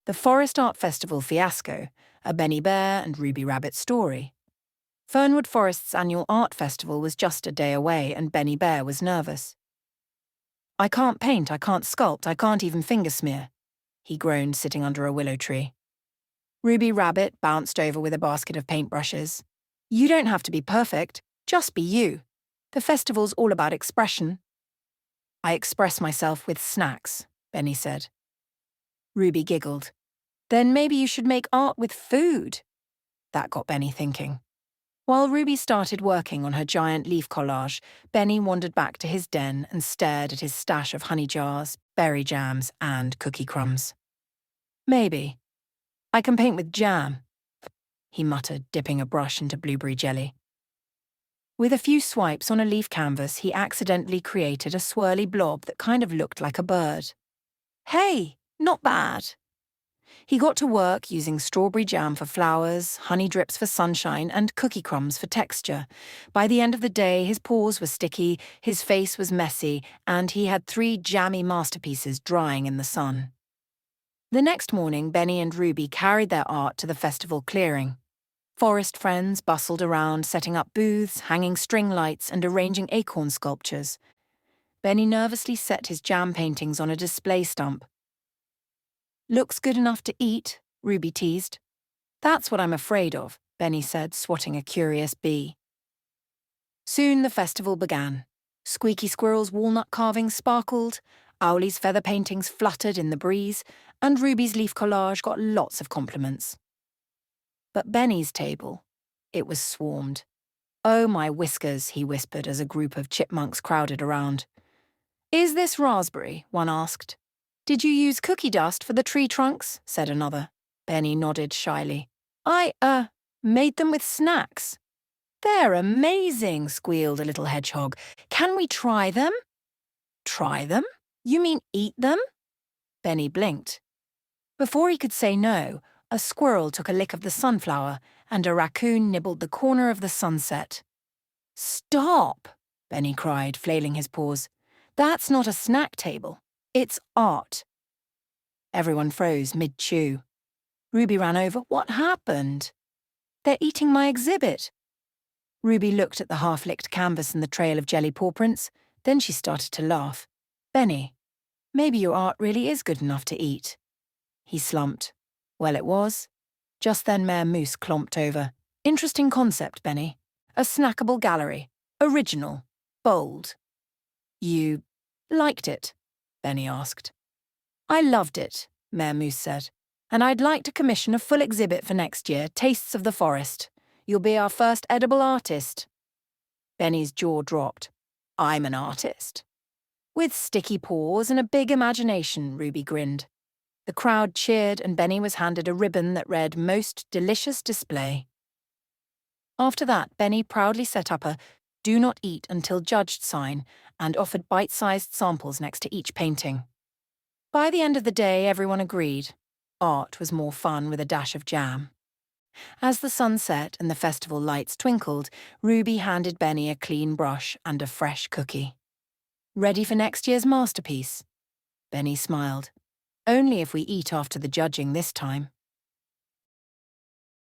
The Forest Art Festival fiasco, a Benny Bear and Ruby Rabbit story. Fernwood Forest's annual art festival was just a day away and Benny Bear was nervous. "I can't paint, I can't sculpt, I can't even finger smear," he groaned sitting under a willow tree. Ruby Rabbit bounced over with a basket of paintbrushes. "You don't have to be perfect, just be you. The festival's all about expression." "I express myself with snacks," Benny said. Ruby giggled. "Then maybe you should make art with food." That got Benny thinking. While Ruby started working on her giant leaf collage, Benny wandered back to his den and stared at his stash of honey jars, berry jams, and cookie crumbs. "Maybe. I can paint with jam," he muttered, dipping a brush into blueberry jelly. With a few swipes on a leaf canvas, he accidentally created a swirly blob that kind of looked like a bird. "Hey, not bad." He got to work using strawberry jam for flowers, honey drips for sunshine, and cookie crumbs for texture. By the end of the day, his paws were sticky, his face was messy, and he had 3 jammy masterpieces drying in the sun. The next morning, Benny and Ruby carried their art to the festival clearing. Forest friends bustled around, setting up booths, hanging string lights, and arranging acorn sculptures. Benny nervously set his jam paintings on a display stump. "Looks good enough to eat," Ruby teased. "That's what I'm afraid of," Benny said, swatting a curious bee. Soon the festival began. Squeaky Squirrel's walnut carvings sparkled, Owlie's feather paintings fluttered in the breeze, and Ruby's leaf collage got lots of compliments. But Benny's table, it was swarmed. "Oh, my whiskers," he whispered as a group of chipmunks crowded around. "Is this raspberry?" one asked. "Did you use cookie dust for the tree trunks?" said another. Benny nodded shyly. "I, made them with snacks." "They're amazing," squealed a little hedgehog. "Can we try them?" "Try them? You mean eat them?" Benny blinked. Before he could say no, a squirrel took a lick of the sunflower and a raccoon nibbled the corner of the sunset. "Stop!" Benny cried, flailing his paws. "That's not a snack table. It's art." Everyone froze mid-chew. Ruby ran over. "What happened?" "They're eating my exhibit." Ruby looked at the half-licked canvas and the trail of jelly paw prints. Then she started to laugh. "Benny, maybe your art really is good enough to eat." He slumped. Well, it was. Just then Mayor Moose clomped over. "Interesting concept, Benny. A snackable gallery. Original. Bold." "You liked it?" Benny asked. "I loved it," Mayor Moose said. "And I'd like to commission a full exhibit for next year, Tastes of the Forest. You'll be our first edible artist." Benny's jaw dropped. "I'm an artist." "With sticky paws and a big imagination," Ruby grinned. The crowd cheered and Benny was handed a ribbon that read "Most Delicious Display." After that, Benny proudly set up a "Do Not Eat Until Judged" sign and offered bite-sized samples next to each painting. By the end of the day, everyone agreed. Art was more fun with a dash of jam. As the sun set and the festival lights twinkled, Ruby handed Benny a clean brush and a fresh cookie. "Ready for next year's masterpiece?" Benny smiled. "Only if we eat after the judging this time."